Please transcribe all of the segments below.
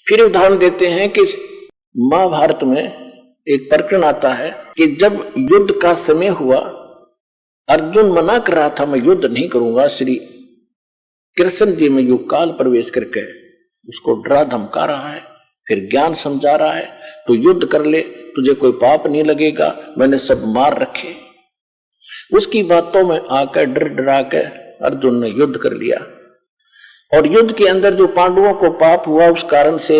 फिर उदाहरण देते हैं कि महाभारत में एक प्रकरण आता है कि जब युद्ध का समय हुआ, अर्जुन मना कर रहा था मैं युद्ध नहीं करूंगा, श्री कृष्ण जी में युग काल प्रवेश करके उसको डरा धमका रहा है, फिर ज्ञान समझा रहा है, तो युद्ध कर ले, तुझे कोई पाप नहीं लगेगा, मैंने सब मार रखे। उसकी बातों में आकर डर डरा के अर्जुन ने युद्ध कर लिया। और युद्ध के अंदर जो पांडवों को पाप हुआ, उस कारण से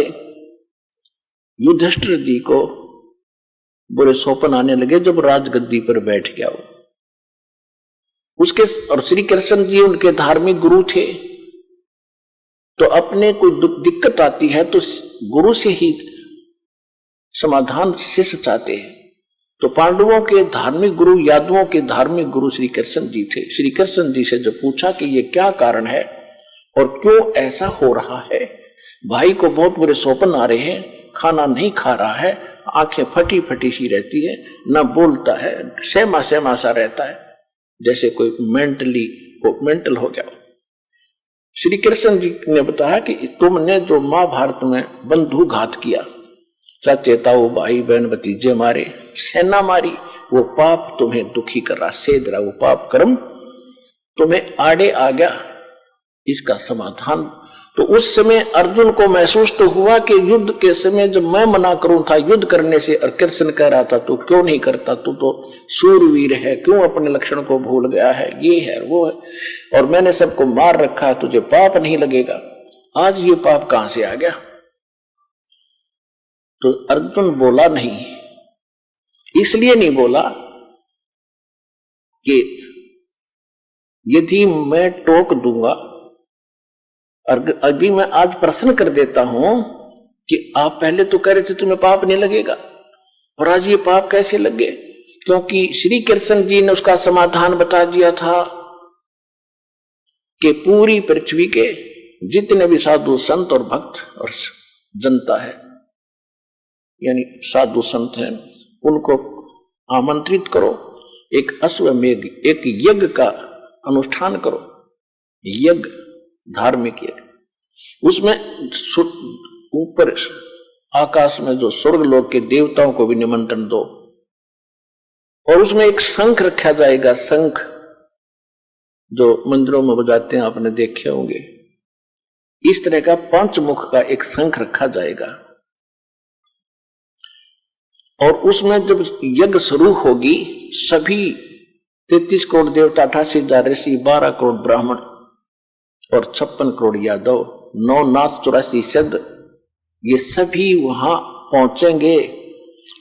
युधिष्ठिर जी को बुरे सौपन आने लगे जब राजगद्दी पर बैठ गया वो उसके। और श्री कृष्ण जी उनके धार्मिक गुरु थे, तो अपने कोई दिक्कत आती है तो गुरु से ही समाधान शिष्य चाहते हैं। तो पांडवों के धार्मिक गुरु, यादवों के धार्मिक गुरु श्री कृष्ण जी थे। श्री कृष्ण जी से जब पूछा कि ये क्या कारण है और क्यों ऐसा हो रहा है, भाई को बहुत बुरे सौपन आ रहे हैं, खाना नहीं खा रहा है, आंखें फटी फटी सी रहती है, न बोलता है, सहमा सहमा सा रहता है, जैसे कोई मेंटल हो गया। श्री कृष्ण जी ने बताया कि तुमने जो महाभारत में बंधु घात किया, चाचे ताऊ भाई बहन भतीजे मारे, सेना मारी, वो पाप तुम्हें दुखी कर रहा, सेध रहा, वो पाप कर्म तुम्हें आड़े आ गया, इसका समाधान। तो उस समय अर्जुन को महसूस तो हुआ कि युद्ध के समय जब मैं मना करूं था युद्ध करने से, और कृष्ण कह रहा था तू क्यों नहीं करता, तू तो सूरवीर है, क्यों अपने लक्षण को भूल गया है, ये है वो है, और मैंने सबको मार रखा है, तुझे पाप नहीं लगेगा। आज ये पाप कहां से आ गया? तो अर्जुन बोला नहीं, इसलिए नहीं बोला कि यदि मैं टोक दूंगा, और अभी मैं आज प्रश्न कर देता हूं कि आप पहले तो कह रहे थे तुम्हें पाप नहीं लगेगा, और आज ये पाप कैसे लग गए? क्योंकि श्री कृष्ण जी ने उसका समाधान बता दिया था कि पूरी पृथ्वी के जितने भी साधु संत और भक्त और जनता है, यानी साधु संत हैं, उनको आमंत्रित करो, एक अश्वमेध, एक यज्ञ का अनुष्ठान करो, यज्ञ, धार्मिक यज्ञ। उसमें ऊपर आकाश में जो स्वर्ग लोक के देवताओं को भी निमंत्रण दो, और उसमें एक शंख रखा जाएगा, शंख जो मंदिरों में बजाते हैं, आपने देखे होंगे, इस तरह का पंचमुख का एक शंख रखा जाएगा। और उसमें जब यज्ञ शुरू होगी, सभी 33 करोड़ देवता, 88,000 ऋषि, 12 करोड़ ब्राह्मण और 56 करोड़ यादव, 9 नाथ 84 सिद्ध, ये सभी वहां पहुंचेंगे।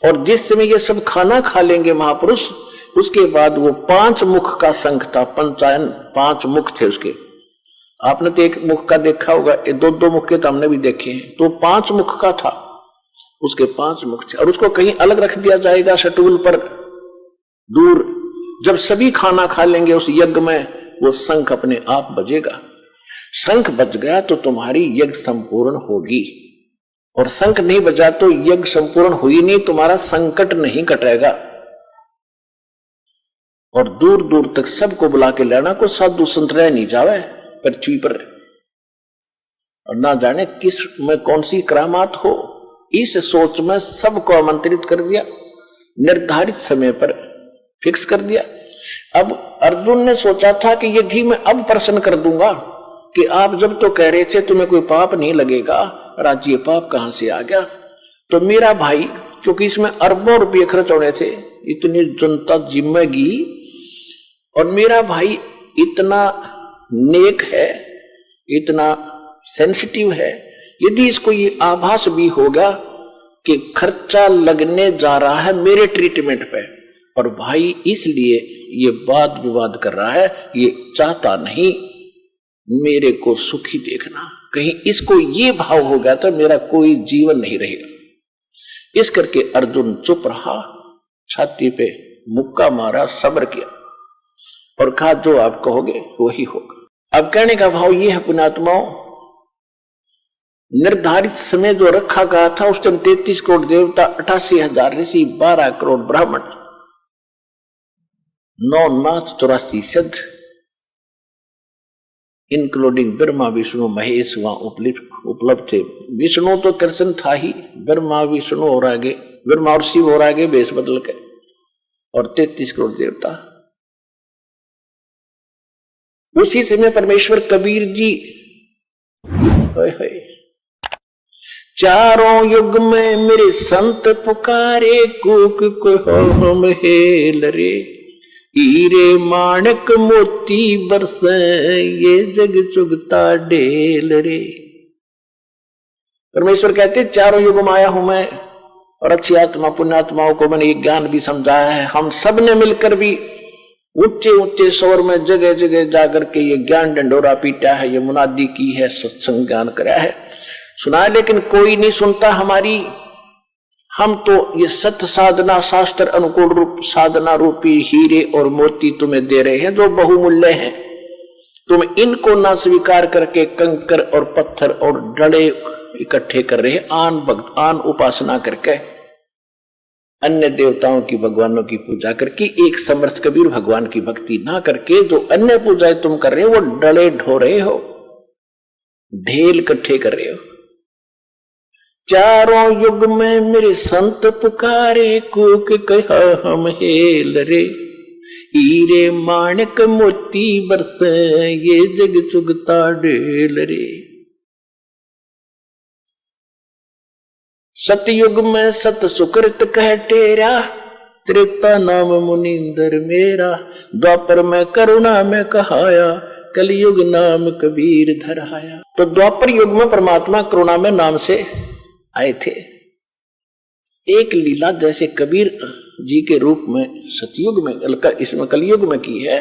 और जिस समय ये सब खाना खा लेंगे महापुरुष, उसके बाद वो 5 मुख का शंख था, पंचायन 5 मुख थे उसके। आपने तो एक मुख का देखा होगा, 2-2 मुख के तो हमने भी देखे हैं, तो 5 मुख का था, उसके 5 मुख थे। और उसको कहीं अलग रख दिया जाएगा शटूल पर दूर। जब सभी खाना खा लेंगे उस यज्ञ में, वो शंख अपने आप बजेगा। शंख बज गया तो तुम्हारी यज्ञ संपूर्ण होगी, और शंख नहीं बजा तो यज्ञ संपूर्ण हुई नहीं, तुम्हारा संकट नहीं कटेगा। और दूर दूर तक सबको बुला के लाना, को साधु संत रह नहीं जावे पृथ्वी पर, और ना जाने किस में कौन सी करामात हो। इस सोच में सबको आमंत्रित कर दिया, निर्धारित समय पर फिक्स कर दिया। अब अर्जुन ने सोचा था कि यदि मैं अब प्रश्न कर दूंगा कि आप जब तो कह रहे थे तुम्हें कोई पाप नहीं लगेगा, और आज ये पाप कहां से आ गया, तो मेरा भाई, क्योंकि इसमें अरबों रुपये खर्च होने थे, इतनी जनता जिम्मेगी, और मेरा भाई इतना नेक है, इतना सेंसिटिव है, यदि इसको ये आभास भी होगा कि खर्चा लगने जा रहा है मेरे ट्रीटमेंट पे, और भाई इसलिए ये वाद विवाद कर रहा है, ये चाहता नहीं मेरे को सुखी देखना, कहीं इसको ये भाव हो गया तो मेरा कोई जीवन नहीं रहेगा। इस करके अर्जुन चुप रहा, छाती पे मुक्का मारा, सब्र किया और कहा जो आप कहोगे वही होगा। अब कहने का भाव ये है पुण्यात्माओं, निर्धारित समय जो रखा गया था उस दिन 33 करोड़ देवता, 88,000 ऋषि, 12 करोड़ ब्राह्मण, 9 नाथ 84 सिद्ध, इंक्लूडिंग ब्रह्मा विष्णु महेश वहां उपलब्ध थे। विष्णु तो कृष्ण था ही, ब्रह्मा विष्णु और आगे ब्रह्मा और शिव और आगे वेश बदल के, और 33 करोड़ देवता। उसी समय परमेश्वर कबीर जी चारों युग में मेरे संत पुकारे, कूक को हम हेल रे, हीरे माणक मोती बरसे, ये जग चुगता ढेल रे। परमेश्वर कहते चारों युग में आया हूं मैं, और अच्छी आत्मा पुण्यात्माओं को मैंने ये ज्ञान भी समझाया है। हम सब ने मिलकर भी ऊंचे ऊंचे स्वर में जगह जगह जाकर के ये ज्ञान डंडोरा पीटा है, ये मुनादी की है, सत्संग ज्ञान कराया है, सुना है, लेकिन कोई नहीं सुनता हमारी। हम तो ये सत्य साधना शास्त्र अनुकूल रूप साधना रूपी हीरे और मोती तुम्हें दे रहे हैं जो बहुमूल्य हैं। तुम इनको ना स्वीकार करके कंकर और पत्थर और डले इकट्ठे कर रहे हैं, आन उपासना करके, अन्य देवताओं की भगवानों की पूजा करके, एक समर्थ कबीर भगवान की भक्ति ना करके जो अन्य पूजाएं तुम कर रहे हो वो डले ढो रहे हो, ढेल इकट्ठे कर रहे हो। चारों युग में मेरे संत पुकारे, कूक कहा हम हेल रे, हीरे माणक मोती बरसे, ये जग चुगता ढेल रे। सतयुग में सत सुकृत कह टेरा, त्रेता नाम मुनिंदर मेरा, द्वापर में करुणा में कहाया, कलयुग नाम कबीर धराया। तो द्वापर युग में परमात्मा करुणा में नाम से आए थे। एक लीला जैसे कबीर जी के रूप में सतयुग में, इसमें कलयुग में की है,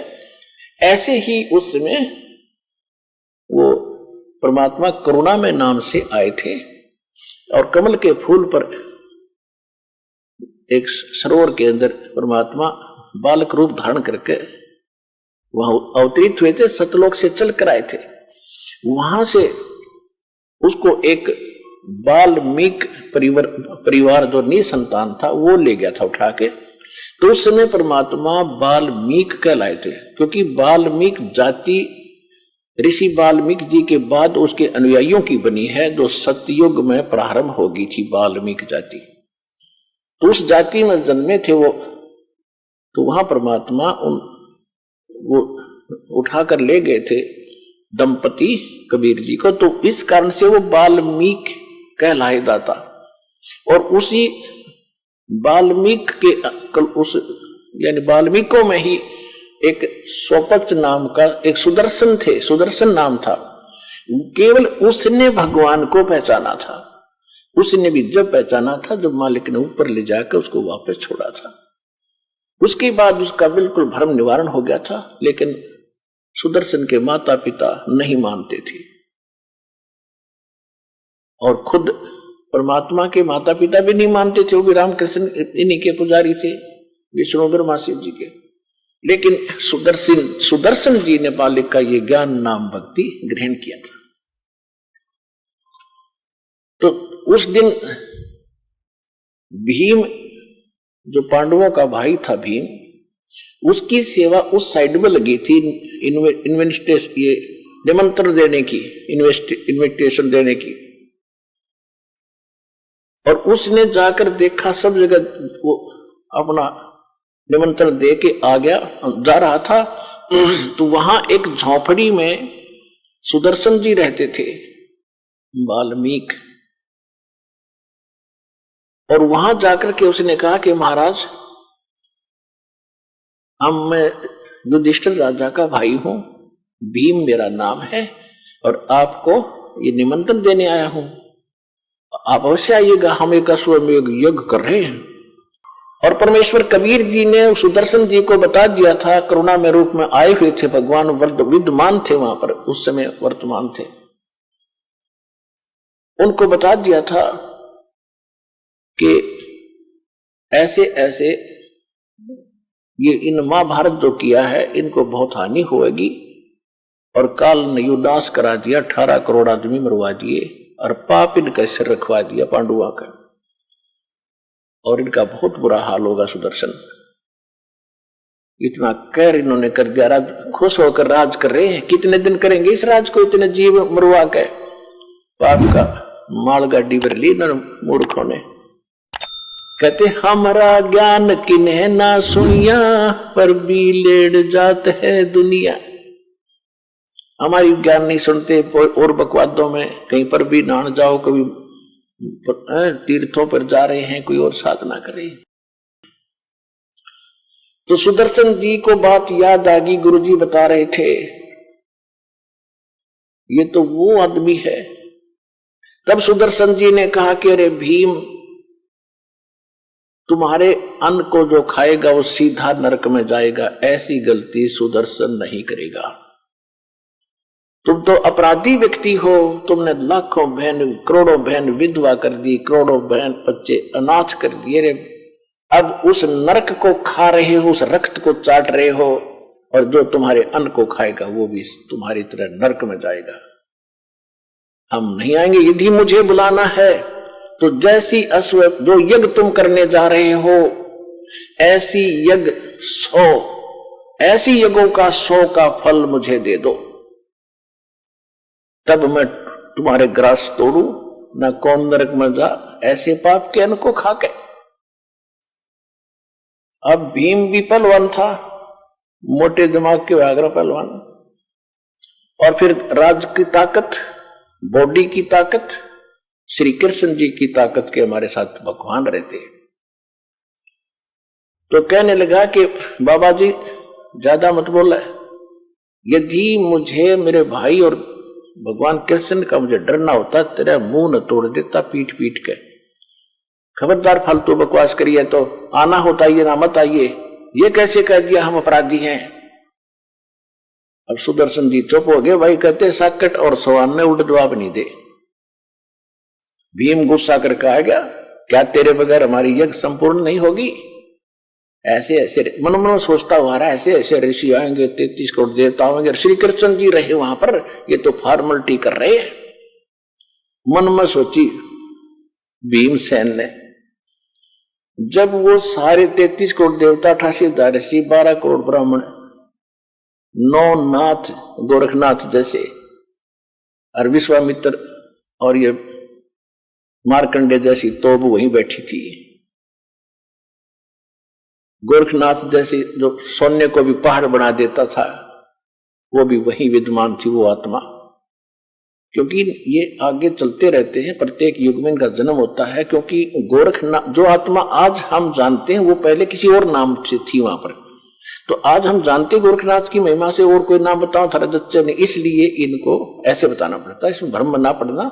ऐसे ही उस समय वो परमात्मा करुणा में नाम से आए थे। और कमल के फूल पर एक सरोवर के अंदर परमात्मा बालक रूप धारण करके वहां अवतरित हुए थे, सतलोक से चल कर आए थे। वहां से उसको एक वाल्मीकि परिवार जो निसंतान था वो ले गया था उठा के। तो उस समय परमात्मा वाल्मीकि कहलाए थे, क्योंकि वाल्मीकि जाति ऋषि वाल्मीकि जी के बाद उसके अनुयायियों की बनी है, जो सतयुग में प्रारंभ होगी थी वाल्मीकि जाति। तो उस जाति में जन्मे थे वो, तो वहां परमात्मा वो उठाकर ले गए थे दंपति कबीर जी को। तो इस कारण से वो वाल्मीकि कहलाए दाता। और उसी वाल्मीकि के उस यानी वाल्मीकियों में ही एक स्वपच नाम का एक सुदर्शन थे, सुदर्शन नाम था। केवल उसने भगवान को पहचाना था। उसने भी जब पहचाना था जब मालिक ने ऊपर ले जाकर उसको वापस छोड़ा था। उसके बाद उसका बिल्कुल भ्रम निवारण हो गया था। लेकिन सुदर्शन के माता पिता नहीं मानते थे, और खुद परमात्मा के माता पिता भी नहीं मानते थे। वो भी रामकृष्ण इन्हीं के पुजारी थे, विष्णु ब्रह्मा शिव जी के। लेकिन सुदर्शन जी ने बालिक का ये ज्ञान नाम भक्ति ग्रहण किया था। तो उस दिन भीम जो पांडवों का भाई था भीम, उसकी सेवा उस साइड में लगी थी ये निमंत्रण देने की, इन्विटेशन देने की। और उसने जाकर देखा सब जगह वो अपना निमंत्रण दे के आ गया, जा रहा था। तो वहां एक झोपड़ी में सुदर्शन जी रहते थे, वाल्मीकि। और वहां जाकर के उसने कहा कि महाराज, मैं युधिष्ठिर राजा का भाई हूं, भीम मेरा नाम है, और आपको ये निमंत्रण देने आया हूं, आप अवश्य आइएगा, हम एक अश्वमेध यज्ञ कर रहे हैं। और परमेश्वर कबीर जी ने सुदर्शन जी को बता दिया था, करुणा में रूप में आए हुए थे भगवान, विद्यमान थे वहां पर, उस समय वर्तमान थे। उनको बता दिया था कि ऐसे ऐसे ये इन महाभारत जो किया है इनको बहुत हानि होगी, और काल ने युद्धास करा दिया, 18 करोड़ आदमी मरवा दिए, और पाप इनका सिर रखवा दिया पांडुआ का, और इनका बहुत बुरा हाल होगा सुदर्शन। इतना कर इन्होंने कर दिया, राज खुश होकर राज कर रहे हैं। कितने दिन करेंगे इस राज को, इतने जीव मरवा के। पाप का मालगाड़ी भर ली मूर्खों ने। कहते हमारा ज्ञान किन्हें ना सुनिया, पर भी लेड़ जात है दुनिया। हमारी ज्ञान नहीं सुनते, और बकवादों में कहीं पर भी नहान जाओ, कभी तीर्थों पर जा रहे हैं, कोई और साधना करे। तो सुदर्शन जी को बात याद आ गई, गुरु जी बता रहे थे ये तो वो आदमी है। तब सुदर्शन जी ने कहा कि अरे भीम, तुम्हारे अन्न को जो खाएगा वो सीधा नरक में जाएगा, ऐसी गलती सुदर्शन नहीं करेगा। तुम तो अपराधी व्यक्ति हो, तुमने लाखों बहन करोड़ों बहन विधवा कर दी, करोड़ों बहन बच्चे अनाथ कर दिए रे। अब उस नरक को खा रहे हो, उस रक्त को चाट रहे हो, और जो तुम्हारे अन्न को खाएगा वो भी तुम्हारी तरह नरक में जाएगा। हम नहीं आएंगे, यदि मुझे बुलाना है तो जैसी अश्व जो यज्ञ तुम करने जा रहे हो, ऐसी यज्ञ 100, ऐसी यज्ञों का 100 का फल मुझे दे दो, तब मैं तुम्हारे ग्रास तोड़ू, ना कौन नरक में जा, ऐसे पाप के अन्न को खाके। अब भीम भी पहलवान था, मोटे दिमाग के व्याघ्र पहलवान, और फिर राज की ताकत, बॉडी की ताकत, श्री कृष्ण जी की ताकत के हमारे साथ भगवान रहते। तो कहने लगा कि बाबा जी ज्यादा मत बोला, यदि मुझे मेरे भाई और भगवान कृष्ण का मुझे डरना होता, तेरा मुंह न तोड़ देता पीट पीट के। खबरदार फालतू बकवास करिए, तो आना होता ये ना मत आइए, ये कैसे कह दिया हम अपराधी हैं। अब सुदर्शन जी चुप हो गए। भाई कहते साकट और सवान ने उल्टा जवाब नहीं दे। भीम गुस्सा करके आ गया, क्या तेरे बगैर हमारी यज्ञ संपूर्ण नहीं होगी? ऐसे ऐसे मन मन सोचता हुआ रहा, ऐसे ऐसे ऋषि आएंगे, 33 करोड़ देवता आएंगे, श्री कृष्ण जी रहे वहां पर, ये तो फॉर्मलिटी कर रहे हैं। मन में सोची भीमसेन ने। जब वो सारे 33 करोड़ देवता, 88,000 ऋषि, 12 करोड़ ब्राह्मण, 9 नाथ गोरखनाथ जैसे, और विश्वामित्र और ये मार्कंडे जैसी तोब वहीं बैठी थी। गोरखनाथ जैसे जो सोने को भी पहाड़ बना देता था, वो भी वहीं विद्यमान थी, वो आत्मा। क्योंकि ये आगे चलते रहते हैं, प्रत्येक युग में इनका जन्म होता है। क्योंकि गोरखनाथ जो आत्मा आज हम जानते हैं, वो पहले किसी और नाम से थी वहां पर। तो आज हम जानते गोरखनाथ की महिमा से, और कोई नाम बताओ थारा जच्चे ने, इसलिए इनको ऐसे बताना पड़ता है। इसमें भ्रम ना पड़ना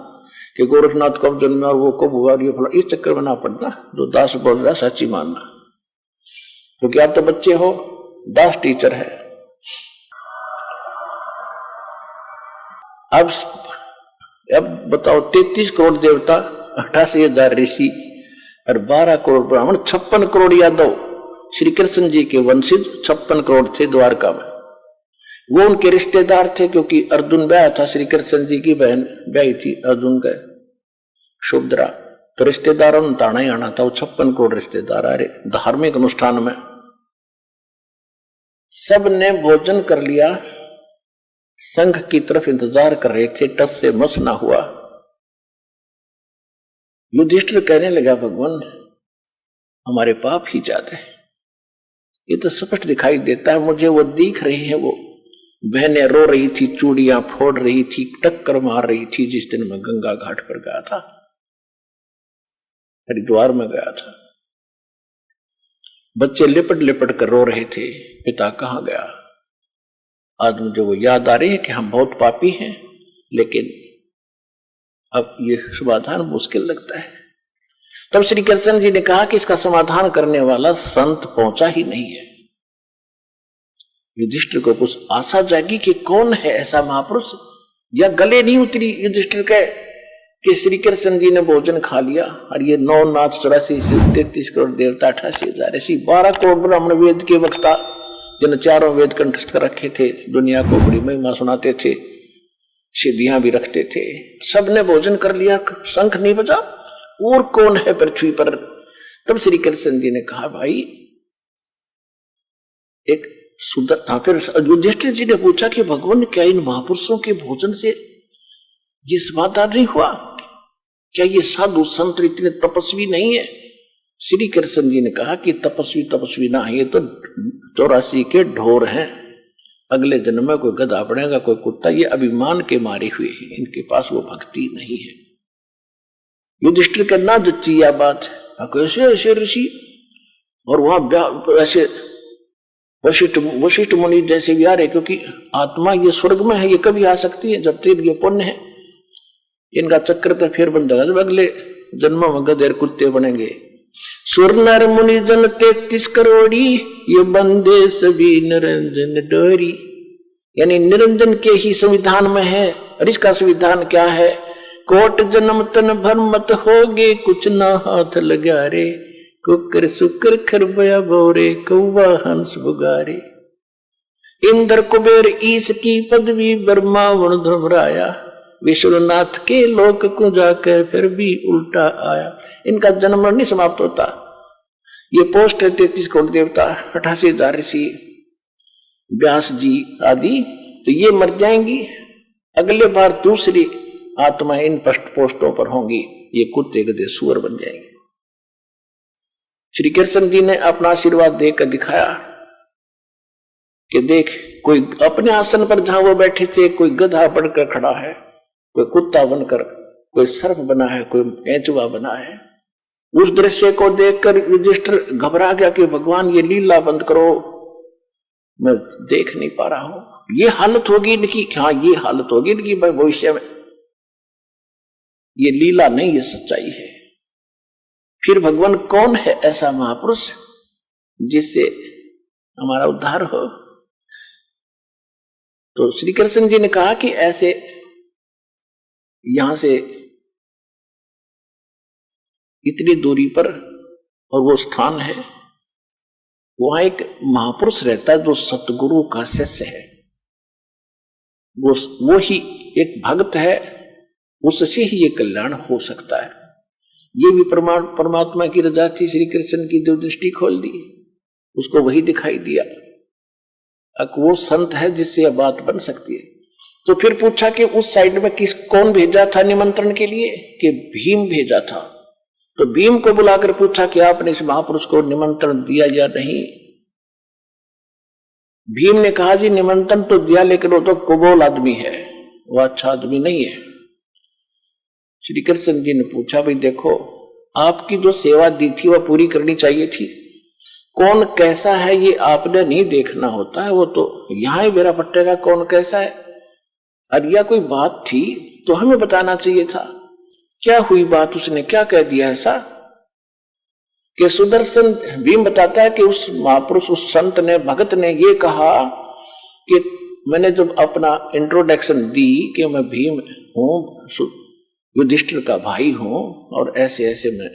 कि गोरखनाथ कब जन्मे और वो कब हुआ, और ये फला, इस चक्कर में ना पड़ना। जो दास बोल रहा है सच्ची मानना, क्योंकि आप तो बच्चे हो, दास टीचर है। अब बताओ, 33 करोड़ देवता, 88,000 ऋषि और 12 करोड़ ब्राह्मण, 56 करोड़ यादव श्री कृष्ण जी के वंशज 56 करोड़ थे द्वारका में। वो उनके रिश्तेदार थे, क्योंकि अर्जुन ब्याह था, श्री कृष्ण जी की बहन ब्याही थी अर्जुन का शुभद्रा। तो रिश्तेदारों ने ताना ही आना था। वो 56 करोड़ रिश्तेदार आ रहे। धार्मिक अनुष्ठान में सब ने भोजन कर लिया, संघ की तरफ इंतजार कर रहे थे, टस से मस ना हुआ। युधिष्ठिर कहने लगा, भगवान हमारे पाप ही ज्यादा है, ये तो स्पष्ट दिखाई देता है मुझे। वो दिख रहे हैं, वो बहनें रो रही थी, चूड़ियां फोड़ रही थी, टक्कर मार रही थी। जिस दिन मैं गंगा घाट पर गया था, हरिद्वार में गया था, बच्चे लिपट लिपट कर रो रहे थे, पिता कहाँ गया। आज मुझे वो याद आ रही है कि हम बहुत पापी हैं, लेकिन अब ये समाधान मुश्किल लगता है। तब श्री कृष्ण जी ने कहा कि इसका समाधान करने वाला संत पहुंचा ही नहीं है। युधिष्ठिर को कुछ आशा जागी कि कौन है ऐसा महापुरुष, या गले नहीं उतरी युधिष्ठिर के कि श्री कृष्ण जी ने भोजन खा लिया, और ये 9 नाथ 84 से 33 करोड़ देवता, 88,000 ऐसी 12 करोड़ ब्राह्मण, वेद के वक्ता, जिन चारों वेद कंठस्थ कर रखे थे, दुनिया को बड़ी महिमा सुनाते थे, सिद्धियां भी रखते थे, सबने भोजन कर लिया, शंख नहीं बजा, और कौन है पृथ्वी पर। तब श्री कृष्ण जी ने कहा, भाई एक सुंदर। फिर युधिष्ठिर जी ने पूछा कि भगवान क्या इन महापुरुषों के भोजन से ये समाधान नहीं हुआ? क्या ये साधु संत इतने तपस्वी नहीं है? श्री कृष्ण जी ने कहा कि तपस्वी ना है, ये तो 84 के ढोर हैं। अगले जन्म में कोई गधा बनेगा, कोई कुत्ता। ये अभिमान के मारे हुए हैं, इनके पास वो भक्ति नहीं है। युधिष्ठिर का ना जच्ची यह बात। कैसे ऐसे ऋषि और वहां ऐसे वशिष्ठ मुनि जैसे भी आ रहे, क्योंकि आत्मा ये स्वर्ग में है, ये कभी आ सकती है जब तक ये पुण्य है। इनका चक्र तो फिर बन जाएगा जब अगले जन्म में गधेर कुत्ते बनेंगे। सुर नर मुनि जन 33 करोड़ी, ये बंदे सभी निरंजन डोरी। यानी निरंजन के ही संविधान में है। और इसका संविधान क्या है? कोट जन्म तन भर मत होगे, कुछ ना हाथ लगा रे। कुकर सुकर खरबया बोरे, कौवा हंस बुगारे। इंद्र कुबेर ईश की पदवी, ब्रह्मा वरुण धर्मराया। विश्वनाथ के लोक को जाकर फिर भी उल्टा आया। इनका जन्म नहीं समाप्त होता। ये पोस्ट है 33 करोड़ देवता, 88,000 ऋषि, व्यास जी आदि, तो ये मर जाएंगी। अगले बार दूसरी आत्मा इन पोस्टों पर होंगी, ये कुत्ते गधे सुअर बन जाएंगे। श्री कृष्ण जी ने अपना आशीर्वाद देकर दिखाया कि देख, कोई अपने आसन पर जहां वो बैठे थे, कोई गधा बनकर खड़ा है, कोई कुत्ता बनकर, कोई सर्प बना है, कोई केंचुआ बना है। उस दृश्य को देखकर युधिष्ठिर घबरा गया कि भगवान ये लीला बंद करो, मैं देख नहीं पा रहा हूं। ये हालत होगी इनकी। हाँ, ये हालत होगी इनकी भविष्य में। ये लीला नहीं, ये सच्चाई है। फिर भगवान कौन है ऐसा महापुरुष जिससे हमारा उद्धार हो? तो श्री कृष्ण जी ने कहा कि ऐसे यहां से इतनी दूरी पर और वो स्थान है, वहां एक महापुरुष रहता है जो सतगुरु का शिष्य है। वो ही एक भक्त है, उससे ही ये कल्याण हो सकता है। ये भी परमात्मा की रजा थी। श्री कृष्ण की जो दृष्टि खोल दी, उसको वही दिखाई दिया। अब वो संत है जिससे यह बात बन सकती है। तो फिर पूछा कि उस साइड में कौन भेजा था निमंत्रण के लिए? कि भीम भेजा था। तो भीम को बुलाकर पूछा कि आपने इस महापुरुष को निमंत्रण दिया या नहीं? भीम ने कहा जी निमंत्रण तो दिया, लेकिन वो तो कुबोल आदमी है, वो अच्छा आदमी नहीं है। श्री कृष्ण जी ने पूछा, भाई देखो, आपकी जो सेवा दी थी वह पूरी करनी चाहिए थी। कौन कैसा है ये आपने नहीं देखना होता है, वो तो यहां ही बेरा पट्टेगा कौन कैसा है। और यह कोई बात थी तो हमें बताना चाहिए था। क्या हुई बात? उसने क्या कह दिया ऐसा कि सुदर्शन भीम बताता है कि उस महापुरुष, उस संत ने, भगत ने ये कहा कि मैंने जब अपना इंट्रोडक्शन दी कि मैं भीम हूं, युधिष्ठिर का भाई हूं, और ऐसे ऐसे में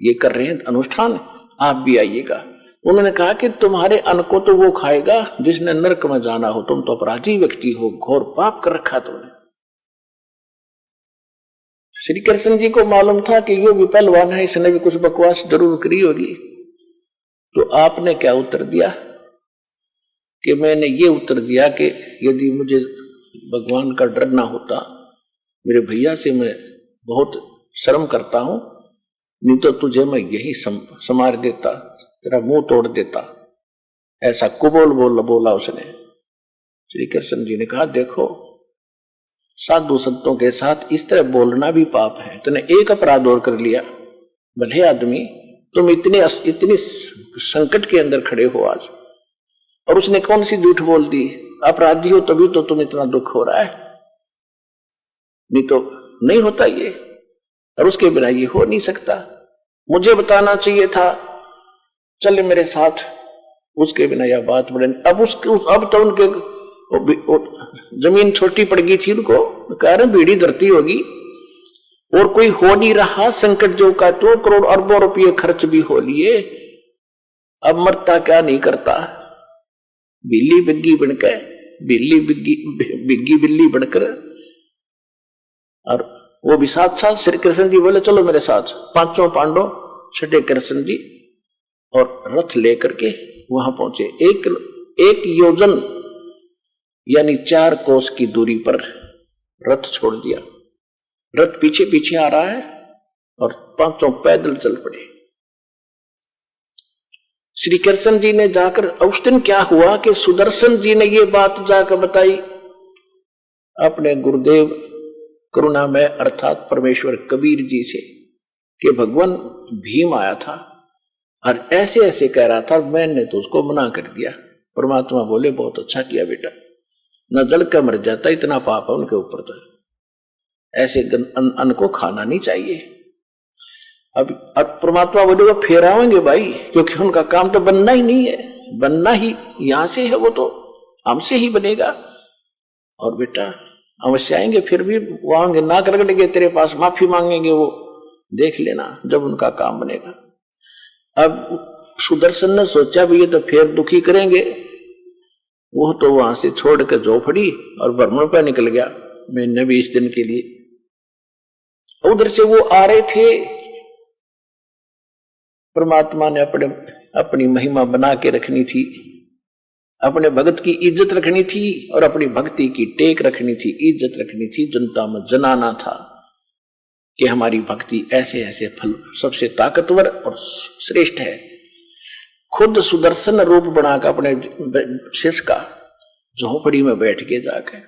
ये कर रहे हैं अनुष्ठान, आप भी आइएगा। उन्होंने कहा कि तुम्हारे अन्न को तो वो खाएगा जिसने नरक में जाना हो, तुम तो अपराधी व्यक्ति हो, घोर पाप कर रखा तुमने। श्री कृष्ण जी को मालूम था कि ये विपलवान है, इसने भी कुछ बकवास जरूर करी होगी। तो आपने क्या उत्तर दिया? कि मैंने ये उत्तर दिया कि यदि मुझे भगवान का डर ना होता, मेरे भैया से मैं बहुत शर्म करता हूं, नहीं तो तुझे मैं यही समार देता, तेरा मुंह तोड़ देता। ऐसा कुबोल बोला उसने। श्री कृष्ण जी ने कहा देखो, साधु संतों के साथ इस तरह बोलना भी पाप है। तूने एक अपराध और कर लिया, भले आदमी, तुम इतनी संकट के अंदर खड़े हो आज, और उसने कौन सी झूठ बोल दी? अपराधी हो तभी तो तुम इतना दुख हो रहा है, नहीं तो नहीं होता ये, और उसके बिना ये हो नहीं सकता। मुझे बताना चाहिए था, चले मेरे साथ, उसके बिना यह बात बढ़े। अब तो उनके जमीन छोटी पड़ गई थी, उनको कारण बीड़ी धरती होगी, और कोई हो नहीं रहा संकट जो का, तो करोड़ अरबों रुपये खर्च भी हो लिए, अब मरता क्या नहीं करता, बिल्ली बिग्गी बनकर, बिग्गी बिल्ली बनकर। और वो भी साथ श्री कृष्ण जी बोले चलो मेरे साथ। पांचों पांडव छठे कृष्ण जी और रथ लेकर के वहां पहुंचे। 1 योजन यानी 4 कोस की दूरी पर रथ छोड़ दिया। रथ पीछे पीछे आ रहा है और 5 पैदल चल पड़े। श्री कृष्ण जी ने जाकर, उस दिन क्या हुआ कि सुदर्शन जी ने ये बात जाकर बताई अपने गुरुदेव करुणामय अर्थात परमेश्वर कबीर जी से कि भगवान भीम आया था और ऐसे ऐसे कह रहा था, मैंने तो उसको मना कर दिया। परमात्मा बोले बहुत अच्छा किया बेटा, न जल का मर जाता, इतना पाप है उनके ऊपर, तो ऐसे अन्न को खाना नहीं चाहिए। अब परमात्मा बोले वो फेर आवेंगे भाई, क्योंकि उनका काम तो बनना ही नहीं है, बनना ही यहां से है, वो तो हमसे ही बनेगा। और बेटा अवश्य आएंगे, फिर भी वो आएंगे, नाक रगड़ेंगे तेरे पास, माफी मांगेंगे, वो देख लेना जब उनका काम बनेगा। अब सुदर्शन ने सोचा भी ये तो फिर दुखी करेंगे, वो तो वहां से छोड़ के झोपड़ी और भ्रमण पर निकल गया महीने 20 दिन के लिए। उधर से वो आ रहे थे, परमात्मा ने अपनी महिमा बना के रखनी थी, अपने भगत की इज्जत रखनी थी और अपनी भक्ति की टेक रखनी थी, इज्जत रखनी थी, जनता में जनाना था कि हमारी भक्ति ऐसे ऐसे फल सबसे ताकतवर और श्रेष्ठ है। खुद सुदर्शन रूप बनाकर अपने शिष्य का झोपड़ी में बैठ के जाकर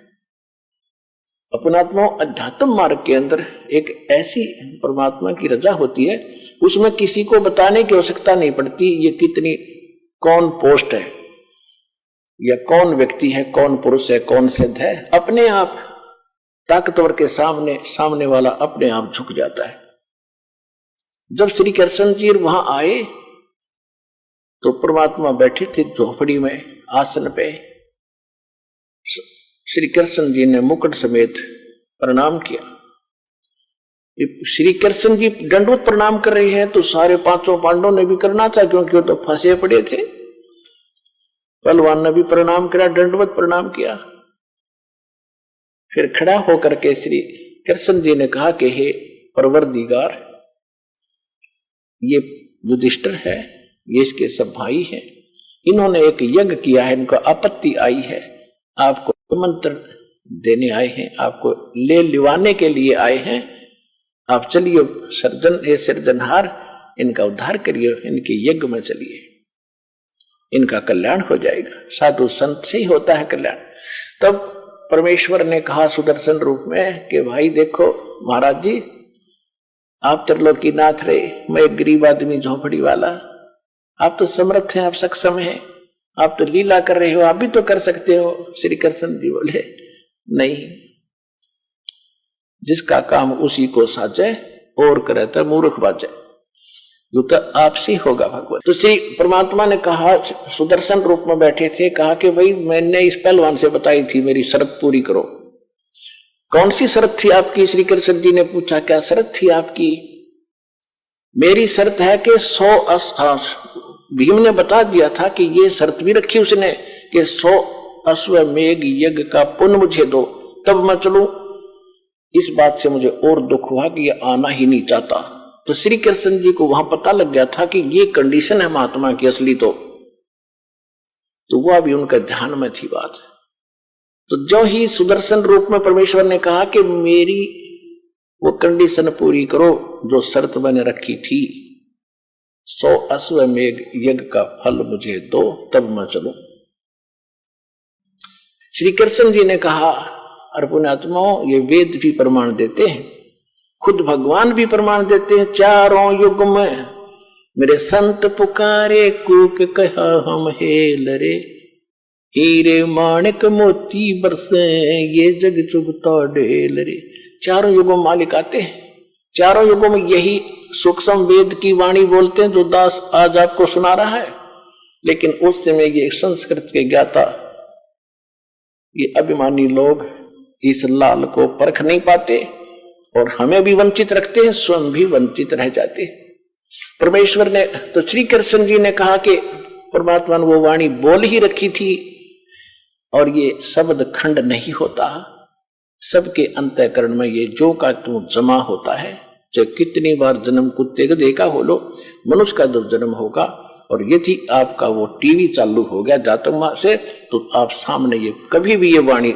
अपनात्मा अध्यात्म मार्ग के अंदर एक ऐसी परमात्मा की रजा होती है, उसमें किसी को बताने की आवश्यकता नहीं पड़ती ये कितनी कौन पोस्ट है या कौन व्यक्ति है, कौन पुरुष है, कौन सिद्ध है। अपने आप ताकतवर के सामने वाला अपने आप झुक जाता है। जब श्री कृष्ण जी वहां आए तो परमात्मा बैठे थे झोपड़ी में आसन पे। श्री कृष्ण जी ने मुकुट समेत प्रणाम किया। श्री कृष्ण जी दंडवत प्रणाम कर रहे हैं तो सारे 5 पांडवों ने भी करना था, क्योंकि वो तो फंसे पड़े थे। पहलवान ने भी प्रणाम किया, दंडवत प्रणाम किया। फिर खड़ा होकर के श्री कृष्ण जी ने कहा कि हे परवरदिगार, ये युधिष्ठिर है, ये इसके सब भाई हैं, इन्होंने एक यज्ञ किया है, इनको आपत्ति आई है, आपको मंत्र देने आए हैं, आपको ले लिवाने के लिए आए हैं। आप चलिए सिरजनहार, इनका उद्धार करिए, इनके यज्ञ में चलिए, इनका कल्याण हो जाएगा। साधु संत से ही होता है कल्याण। तब परमेश्वर ने कहा सुदर्शन रूप में कि भाई देखो महाराज जी, आप त्रिलोकीनाथ रहे, मैं एक गरीब आदमी झोपड़ी वाला, आप तो समर्थ हैं, आप सक्षम हैं, आप तो लीला कर रहे हो, आप भी तो कर सकते हो। श्री कृष्ण जी बोले नहीं, जिसका काम उसी को साजे और करे तो मूर्ख बाजे, जो तो आपसे होगा भगवान। तो श्री परमात्मा ने कहा, सुदर्शन रूप में बैठे थे, कहा कि भाई मैंने इस पहलवान से बताई थी मेरी शर्त पूरी करो। कौन सी शर्त थी आपकी? श्री कृष्ण जी ने पूछा क्या शर्त थी आपकी? मेरी शर्त है कि 100 भीम ने बता दिया था कि ये शर्त भी रखी उसने कि 100 अश्वमेघ यज्ञ का पुण्य मुझे दो, तब मैं चलूं। इस बात से मुझे और दुख हुआ कि ये आना ही नहीं चाहता। तो श्री कृष्ण जी को वहां पता लग गया था कि ये कंडीशन है महात्मा की असली, तो वह भी उनका ध्यान में थी बात। तो जो ही सुदर्शन रूप में परमेश्वर ने कहा कि मेरी वो कंडीशन पूरी करो जो शर्त मैंने रखी थी, 100 अश्वमेघ यज्ञ का फल मुझे दो, तब मैं चलूं। श्री कृष्ण जी ने कहा, अरे पुण्यात्माओं, ये वेद भी प्रमाण देते हैं, खुद भगवान भी प्रमाण देते हैं। चारों युग में मेरे संत पुकारे, कूक कहा हम हेल रे, हीरे माणिक मोती बरसे, ये जग चुगता ढेल रे। चारों युगों में मालिक आते हैं, चारों युगों में यही सूक्ष्म वेद की वाणी बोलते हैं जो दास आज आपको सुना रहा है। लेकिन उस समय ये संस्कृत के ज्ञाता, ये अभिमानी लोग इस लाल को परख नहीं पाते और हमें भी वंचित रखते हैं, स्वयं भी वंचित रह जाते हैं। परमेश्वर ने तो श्री कृष्ण जी ने कहा कि परमात्मा ने वो वाणी बोल ही रखी थी और ये शब्द खंड नहीं होता, सबके अंतःकरण में ये जो का तू जमा होता है। चाहे कितनी बार जन्म कुत्ते का देखा हो लो, मनुष्य का जब जन्म होगा और यदि आपका वो टीवी चालू हो गया जातक से, तो आप सामने ये कभी भी ये वाणी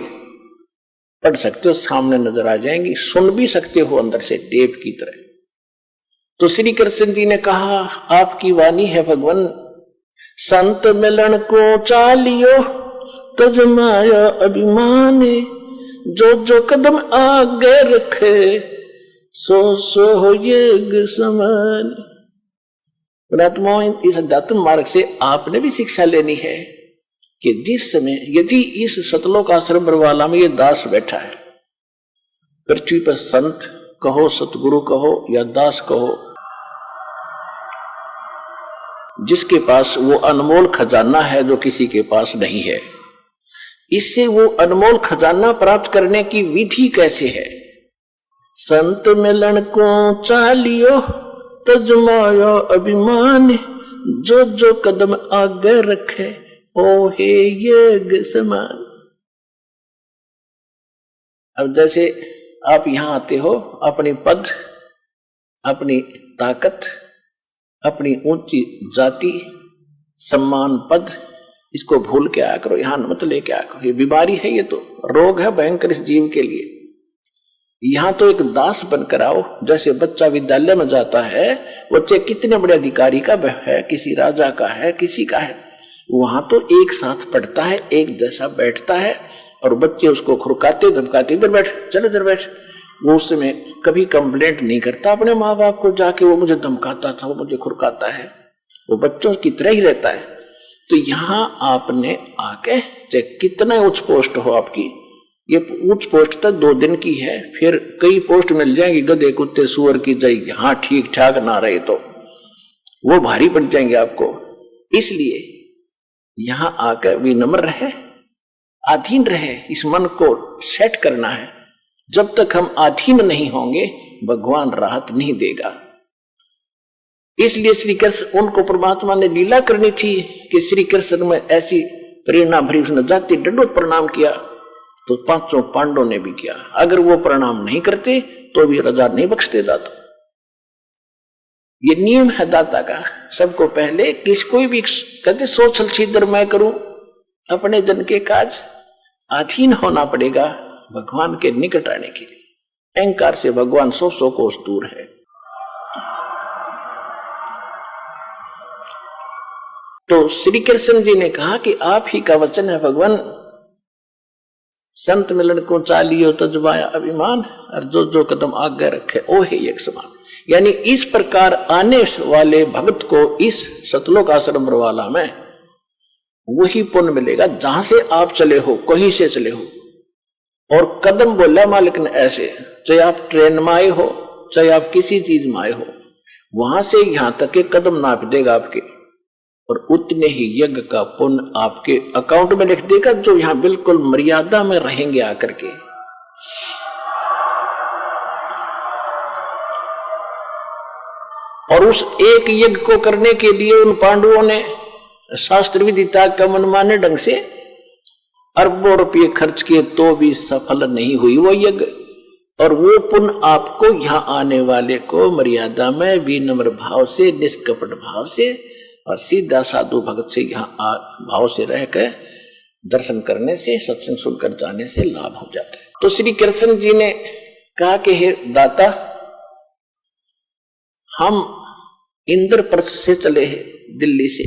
पढ़ सकते हो, सामने नजर आ जाएंगी, सुन भी सकते हो अंदर से टेप की तरह। तो श्री कृष्ण जी ने कहा आपकी वाणी है भगवान, संत मिलन को चालियो तजमाया अभिमान, जो जो कदम आगे रखे सो सो हो ये समान। इस अध्यात्म मार्ग से आपने भी शिक्षा लेनी है कि जिस समय यदि इस सतलोक आश्रम बरवाला में ये दास बैठा है, पृथ्वी पर संत कहो, सतगुरु कहो या दास कहो, जिसके पास वो अनमोल खजाना है जो किसी के पास नहीं है, इससे वो अनमोल खजाना प्राप्त करने की विधि कैसे है? संत मिलन को चालियो तजमाया अभिमान, जो जो कदम आगे रखे ओ हे ये समान। अब जैसे आप यहां आते हो, अपनी पद, अपनी ताकत, अपनी ऊंची जाति, सम्मान, पद, इसको भूल के आया करो, यहां मत लेके आया करो। ये बीमारी है, ये तो रोग है भयंकर इस जीव के लिए। यहां तो एक दास बनकर आओ। जैसे बच्चा विद्यालय में जाता है, बच्चे कितने बड़े अधिकारी का है, किसी राजा का है, किसी का है, वहां तो एक साथ पढ़ता है, एक जैसा बैठता है, और बच्चे उसको खुरकाते धमकाते, इधर बैठ, चल इधर बैठ। वो उस समय कभी कंप्लेंट नहीं करता अपने माँ बाप को जाके, वो मुझे धमकाता था, वो मुझे खुरकाता है, वो बच्चों की तरह ही रहता है। तो यहां आपने आके, चाहे कितना उच्च पोस्ट हो आपकी, ये उच्च पोस्ट तक 2 दिन की है, फिर कई पोस्ट मिल जाएंगी, गधे कुत्ते सुअर की जाएगी, हाँ ठीक ठाक ना रहे तो वो भारी पड़ जाएंगे आपको। इसलिए यहां आकर विनम्र रहे, अधीन रहे, इस मन को सेट करना है। जब तक हम अधीन नहीं होंगे भगवान राहत नहीं देगा। इसलिए श्री कृष्ण, उनको परमात्मा ने लीला करनी थी कि श्री कृष्ण में ऐसी प्रेरणा भरी, उसने जाति दंडोत प्रणाम किया, तो 5 पांडवों ने भी किया। अगर वो प्रणाम नहीं करते तो भी रजा नहीं बख्शते दाता। ये नियम है दाता का। सबको पहले किसको भी कहते सोचल छिद्र मैं करूं, अपने जन के काज, अधीन होना पड़ेगा भगवान के निकट आने के लिए। अहंकार से भगवान 100 कोस दूर है। तो श्री कृष्ण जी ने कहा कि आप ही का वचन है भगवान, संत मिलन को चालियो तजमाया अभिमान, और जो जो कदम आगे रखे ओ है एक समान। यानी इस प्रकार आने वाले भक्त को इस सतलोक आश्रम बरवाला में वही पुण्य मिलेगा जहां से आप चले हो, कहीं से चले हो। और कदम बोला मालिक ने ऐसे, चाहे आप ट्रेन में आए हो, चाहे आप किसी चीज में आए हो, वहां से यहां तक के कदम नाप देगा आपके, और उतने ही यज्ञ का पुण्य आपके अकाउंट में लिख देगा, जो यहां बिल्कुल मर्यादा में रहेंगे आकर के। और उस एक यज्ञ को करने के लिए उन पांडवों ने शास्त्र विधि का मनमाने ढंग से अरबों रुपये खर्च किए, तो भी सफल नहीं हुई वो यज्ञ। और वो पुण्य आपको यहां आने वाले को मर्यादा में विनम्र भाव से, निष्कपट भाव से और सीधा साधु भगत से यहाँ भाव से रहकर दर्शन करने से, सत्संग सुनकर जाने से लाभ हो जाता है। तो श्री कृष्ण जी ने कहा कि हे दाता, हम इंद्रप्रस्थ से चले हैं दिल्ली से,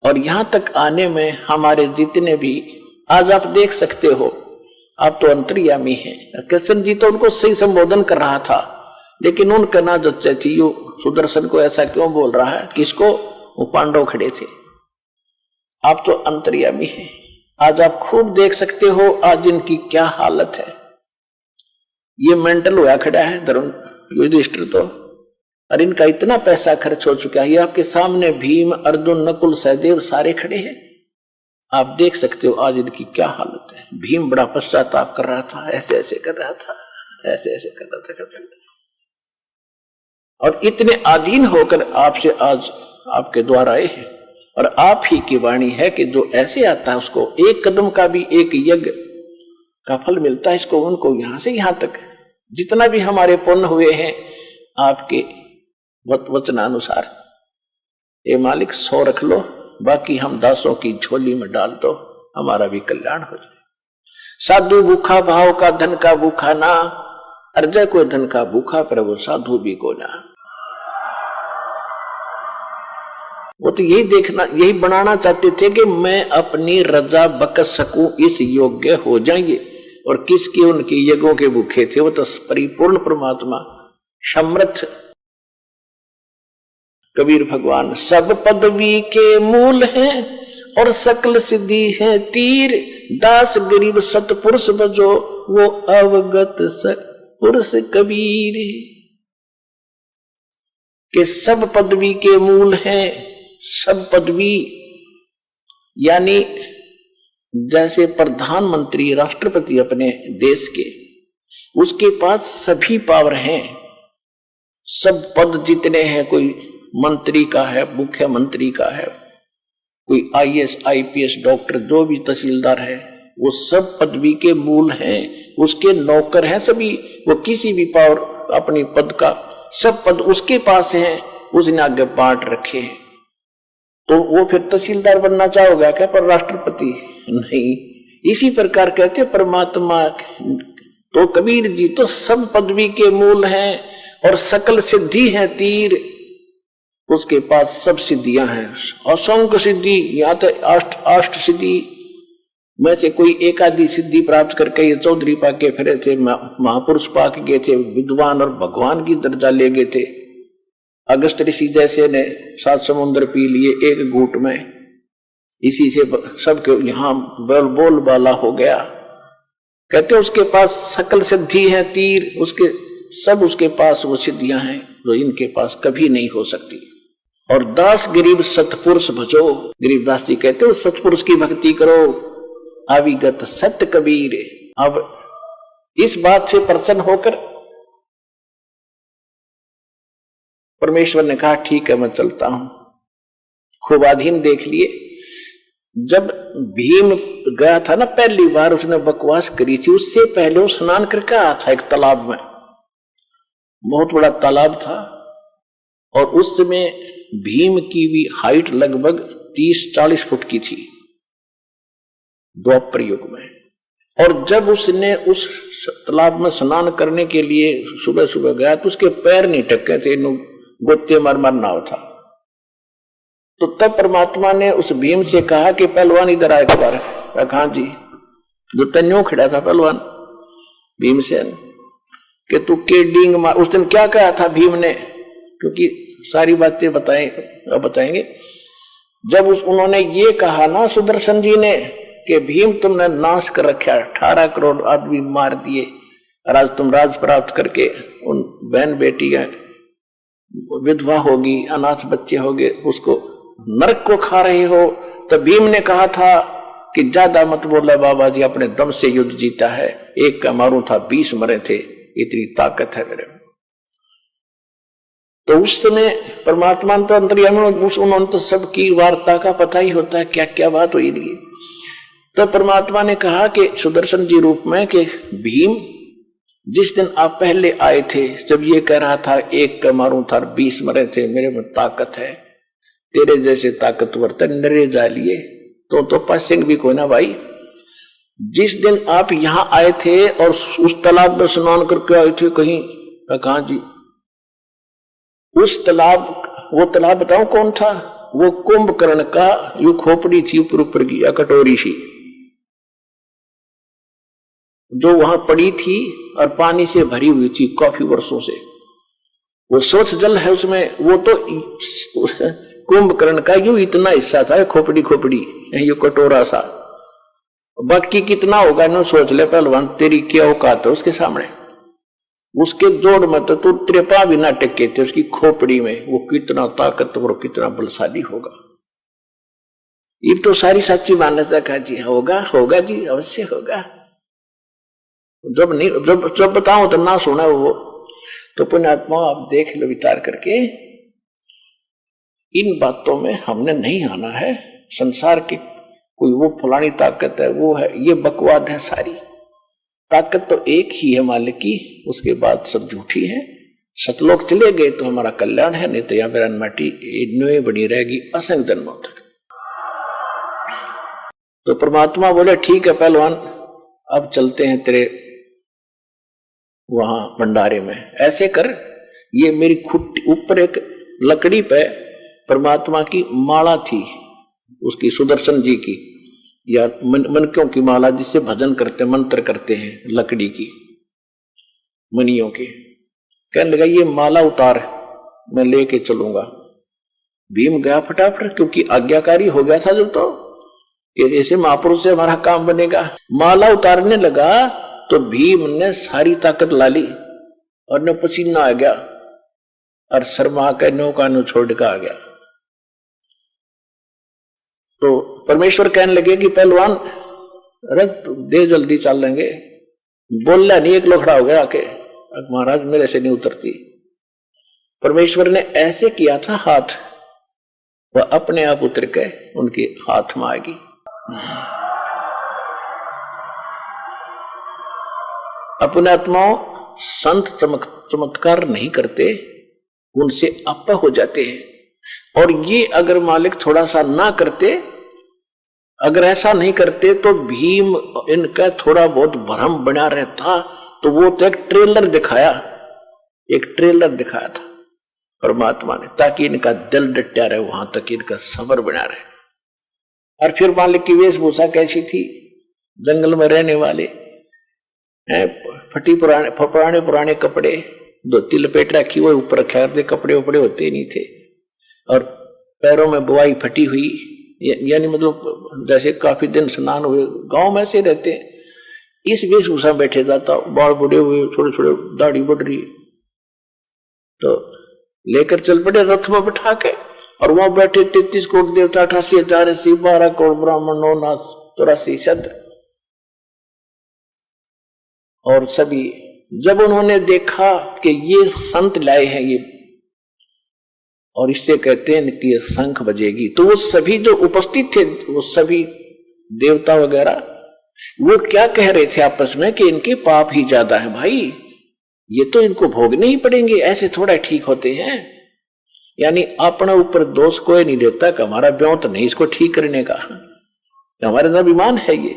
और यहां तक आने में हमारे जितने भी, आज आप देख सकते हो, आप तो अंतर्यामी हैं। कृष्ण जी तो उनको सही संबोधन कर रहा था, लेकिन उनका ना जच्चे थी, यो सुदर्शन को ऐसा क्यों बोल रहा है, किसको? वो पांडव खड़े थे। आप तो अंतर्यामी हैं, आज आप खूब देख सकते हो आज इनकी क्या हालत है। ये मेंटल हुआ खड़ा है धर्म युधिष्ठिर तो, और इनका इतना पैसा खर्च हो चुका है। ये आपके सामने भीम, अर्जुन, नकुल, सहदेव सारे खड़े हैं, आप देख सकते हो आज इनकी क्या हालत है। भीम बड़ा पश्चाताप कर रहा था, ऐसे ऐसे कर रहा था, ऐसे ऐसे कर रहा था, और इतने अधीन होकर आपसे आज आपके द्वार आए हैं। और आप ही की वाणी है कि जो ऐसे आता है उसको एक कदम का भी एक यज्ञ का फल मिलता है। इसको उनको यहां से यहां तक जितना भी हमारे पुण्य हुए हैं आपके वचनानुसार, ये मालिक 100 रख लो, बाकी हम दासों की झोली में डाल दो, हमारा भी कल्याण हो जाए। साधु भूखा भाव का, धन का भूखा ना, अर्जय को धन का भूखा, पर वो साधु भी को ना। वो तो यही देखना, यही बनाना चाहते थे कि मैं अपनी रजा बकस सकूं, इस योग्य हो जाएंगे। और किसके उनके यज्ञों के भूखे थे, वो तो परिपूर्ण परमात्मा समर्थ कबीर भगवान। सब पदवी के मूल हैं और सकल सिद्धि है तीर, दास गरीब सतपुरुष बजो, वो अवगत पुरुष कबीर। के सब पदवी के मूल हैं, सब पदवी यानी जैसे प्रधानमंत्री राष्ट्रपति अपने देश के, उसके पास सभी पावर हैं, सब पद जितने हैं, कोई मंत्री का है, मुख्यमंत्री का है, कोई IAS IPS डॉक्टर, जो भी तहसीलदार है, वो सब पदवी के मूल हैं, उसके नौकर हैं सभी। वो किसी भी पावर अपनी पद का, सब पद उसके पास हैं, उसने आगे बांट रखे हैं। तो वो फिर तहसीलदार बनना चाहोगे क्या, पर राष्ट्रपति नहीं। इसी प्रकार कहते परमात्मा। तो कबीर जी तो सब पदवी के मूल हैं और सकल सिद्धि है तीर, उसके पास सब सिद्धियां हैं, असंख्य सिद्धि। यहाँ तो अष्ट सिद्धि में से कोई एक आधी सिद्धि प्राप्त करके ये चौधरी पाके फिरे थे, महापुरुष पाके गए थे, विद्वान और भगवान की दर्जा ले गए थे। अगस्त ऋषि जैसे ने 7 समुद्र पी लिए एक घूंट में, इसी से सबके यहाँ बोल बाला हो गया। कहते उसके पास सकल सिद्धि है तीर, उसके सब उसके पास वो सिद्धियां हैं जो इनके पास कभी नहीं हो सकती। और दास गरीब सतपुरुष भजो, गरीबदास जी कहते हो सतपुरुष की भक्ति करो, अविगत सत्य कबीर। अब इस बात से प्रसन्न होकर परमेश्वर ने कहा ठीक है मैं चलता हूं। खूब अधीन देख लिए। जब भीम गया था ना पहली बार, उसने बकवास करी थी, उससे पहले वो स्नान करके आया था एक तालाब में, बहुत बड़ा तालाब था। और उस समय भीम की भी हाइट लगभग 30-40 फुट की थी द्वापर युग में। और जब उसने उस तालाब में स्नान करने के लिए सुबह सुबह गया तो उसके पैर नहीं टके थे, गोते मार मार नाव था। तो तब परमात्मा ने उस भीम से कहा कि पहलवान इधर आए एक बार। कहा जी, जो तन्यो खड़ा था पहलवान भीमसेन, कि तू के डींग मार। उस दिन क्या कहा था भीम ने, क्योंकि सारी बातें बताएंगे। जब उन्होंने ये कहा ना सुदर्शन जी ने कि भीम तुमने नाश कर रखा, 18 करोड़ आदमी मार दिए, और आज तुम राज प्राप्त करके उन बहन बेटी विधवा होगी, अनाथ बच्चे होंगे, उसको नरक को खा रहे हो। तो भीम ने कहा था कि ज्यादा मत बोला बाबा जी, अपने दम से युद्ध जीता है, एक का मारूं था 20 मरे थे, इतनी ताकत है मेरे में। तो उस समय परमात्मा तो अंतर्यामी, उन्होंने तो सबकी वार्ता का पता ही होता है क्या क्या बात हुई नहीं। तो परमात्मा ने कहा कि सुदर्शन जी रूप में कि भीम जिस दिन आप पहले आए थे, जब ये कह रहा था एक का मारूं था 20 मरे थे, मेरे में ताकत है, तेरे जैसे ताकतवर तो नरे जा लिए तो पासिंग भी कोई ना भाई। जिस दिन आप यहां आए थे और उस तालाब में स्नान करके आए थे कहीं, कहा जी उस तालाब, वो तालाब बताऊं कौन था, वो कुंभकर्ण का यू खोपड़ी थी ऊपर ऊपर की या कटोरी सी, जो वहां पड़ी थी और पानी से भरी हुई थी काफी वर्षों से। वो स्वच्छ जल है उसमें। वो तो कुंभकर्ण का यूं इतना हिस्सा था, खोपड़ी खोपड़ी यू कटोरा सा, बाकी कितना होगा ना सोच ले पहलवान, तेरी क्या औकात है उसके सामने। उसके जोड़ में तो तू त्रेपा भी ना टिके थे, उसकी खोपड़ी में वो कितना ताकतवर कितना बलशाली होगा। ये तो सारी सच्ची मान्यता का जी होगा होगा जी अवश्य होगा। जब नहीं जब बताऊं तो ना सुना वो। तो पुण्यात्मा आप देख लो विचार करके, इन बातों में हमने नहीं आना है। संसार की कोई वो फलानी ताकत है वो है, ये बकवाद है। सारी ताकत तो एक ही है मालिक की, उसके बाद सब झूठी है। सतलोक चले गए तो हमारा कल्याण है, नहीं तो यहाँ पर माटी न्योय बनी रहेगी असंख्य जन्मों तक। तो परमात्मा बोले ठीक है पहलवान, अब चलते हैं तेरे वहां भंडारे में। ऐसे कर, ये मेरी खुट्टी ऊपर एक लकड़ी पे परमात्मा की माला थी, उसकी सुदर्शन जी की या मनकों की माला, जिससे भजन करते मंत्र करते हैं, लकड़ी की मनियों की। कहने लगा ये माला उतार, मैं लेके चलूंगा। भीम गया फटाफट, क्योंकि आज्ञाकारी हो गया था जब, तो ऐसे महापुरुष से हमारा काम बनेगा। माला उतारने लगा तो भीम ने सारी ताकत ला ली और न पसीना आ गया और शर्मा के नौका नो छोड़ के आ गया। तो परमेश्वर कहने लगे कि पहलवान रथ दे, जल्दी चल लेंगे। बोलना नहीं, एक लोग खड़ा हो गया आके, महाराज मेरे से नहीं उतरती। परमेश्वर ने ऐसे किया था हाथ, वह अपने आप उतर के उनके हाथ में आएगी। अपने आत्माओं संत चमत्कार नहीं करते, उनसे आप हो जाते हैं। और ये अगर मालिक थोड़ा सा ना करते, अगर ऐसा नहीं करते तो भीम इनका थोड़ा बहुत भ्रम बना रहता। तो वो तो एक ट्रेलर दिखाया था परमात्मा ने, ताकि इनका दिल डटा रहे, वहां तक इनका सब्र बना रहे। और फिर मालिक की वेशभूषा कैसी थी, जंगल में रहने वाले फटी पुराने कपड़े, धोती लपेट रखी हुई, ऊपर खैर कपड़े उपड़े होते नहीं थे, और पैरों में बुआई फटी हुई, यानी मतलब जैसे काफी दिन स्नान हुए, गांव में ऐसे रहते हैं। इस वेशभूषा बैठे जाता, बाल बुढ़े हुए, छोटे छोटे दाढ़ी बढ़ रही, तो लेकर चल पड़े रथ में बैठा के। और वहां बैठे 33 करोड़ देवता, 88,080, 12 करोड़ ब्राह्मण, 9 नाथ 84 शब्द। और सभी जब उन्होंने देखा कि ये संत लाए हैं ये, और इससे कहते हैं कि ये शंख बजेगी, तो वो सभी जो उपस्थित थे, वो सभी देवता वगैरह, वो क्या कह रहे थे आपस में कि इनके पाप ही ज्यादा है भाई, ये तो इनको भोगने ही पड़ेंगे, ऐसे थोड़ा ठीक होते हैं। यानी अपने ऊपर दोष कोई नहीं देता कि हमारा ब्योंत नहीं इसको ठीक करने का, हमारे अंदर अभिमान है ये।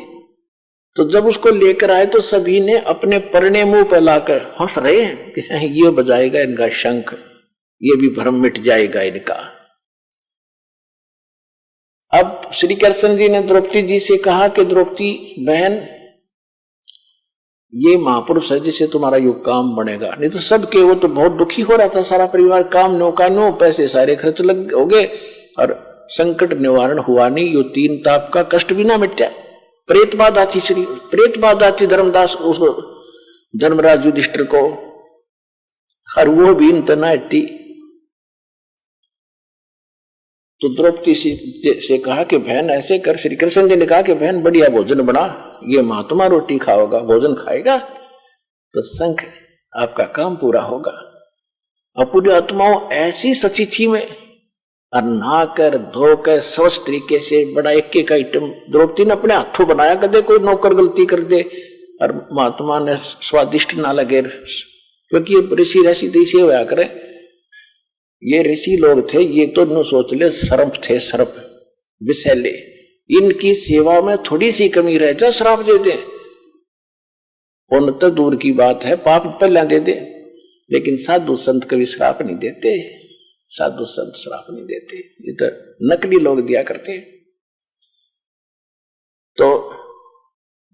तो जब उसको लेकर आए तो सभी ने अपने परने मुंह पर लाकर हंस रहे हैं कि ये बजाएगा इनका शंख, ये भी भ्रम मिट जाएगा इनका। अब श्री कृष्ण जी ने द्रौपदी जी से कहा कि द्रौपदी बहन, ये महापुरुष है जिससे तुम्हारा युग काम बनेगा, नहीं तो सबके, वो तो बहुत दुखी हो रहा था सारा परिवार, काम नो पैसे सारे खर्च लग हो गए और संकट निवारण हुआ नहीं, यो 3 ताप का कष्ट भी ना मिटा। प्रेत बाधा थी धर्मदास उसको, धर्मराज युधिष्ठिर को, और वो भी इंतना हट्टी। तो द्रौपदी से कहा कि बहन ऐसे कर, श्री कृष्ण जी ने कहा कि बहन बढ़िया भोजन बना, ये महात्मा रोटी खाओगा, भोजन खाएगा तो शंख आपका काम पूरा होगा। अपनी आत्माओं ऐसी सचिथी में और नहाकर धोकर स्वच्छ तरीके से बड़ा एक आइटम द्रौपदी ने अपने हाथों बनाया, कदे कोई नौकर गलती कर दे और महात्मा ने स्वादिष्ट ना लगे, क्योंकि ये ऋषि ऋषि तैसे होया करे, ये ऋषि लोग थे, ये तो न सोच ले सर्प थे, सर्प विषैले, इनकी सेवा में थोड़ी सी कमी रह जाए श्राप दे दे, पुण्य तो दूर की बात है, पाप पहले दे दे, लेकिन साधु संत कभी श्राप नहीं देते, साधु संत श्राप नहीं देते, ये तो नकली लोग दिया करते। तो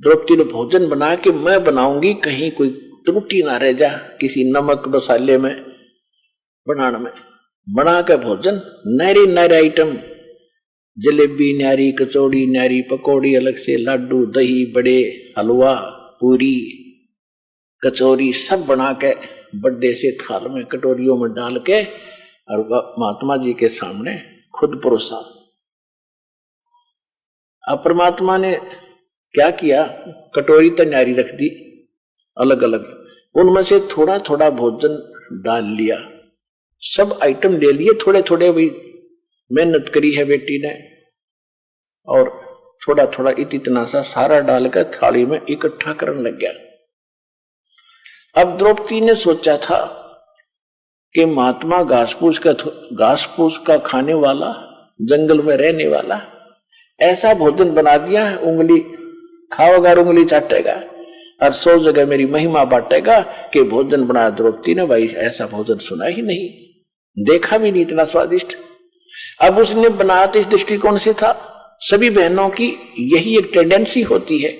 द्रौपदी ने भोजन बना के मैं बनाऊंगी, कहीं कोई त्रुटि ना रह जा किसी नमक मसाले में बनाने में, बना के भोजन नारी नारी आइटम, जलेबी न्यारी, कचौड़ी न्यारी, पकौड़ी अलग से, लाडू, दही बड़े, हलवा, पूरी, कचौरी सब बना के बड़े से थाल में कटोरियों में डाल के और महात्मा जी के सामने खुद परोसा। अब परमात्मा ने क्या किया, कटोरी तो न्यारी रख दी अलग अलग, उनमें से थोड़ा थोड़ा भोजन डाल लिया, सब आइटम ले लिए थोड़े थोड़े, भी मेहनत करी है बेटी ने, और थोड़ा थोड़ा इतना सा सारा डालकर थाली में इकट्ठा करने लग गया। अब द्रौपदी ने सोचा था कि महात्मा घास फूस का खाने वाला, जंगल में रहने वाला, ऐसा भोजन बना दिया है, उंगली खाओगा और उंगली चाटेगा और 100 जगह मेरी महिमा बांटेगा कि भोजन बनाया द्रौपदी ने। भाई ऐसा भोजन सुना ही नहीं, देखा भी नहीं इतना स्वादिष्ट। अब उसने बनाया तो इस दृष्टिकोण से था। सभी बहनों की यही एक टेंडेंसी होती है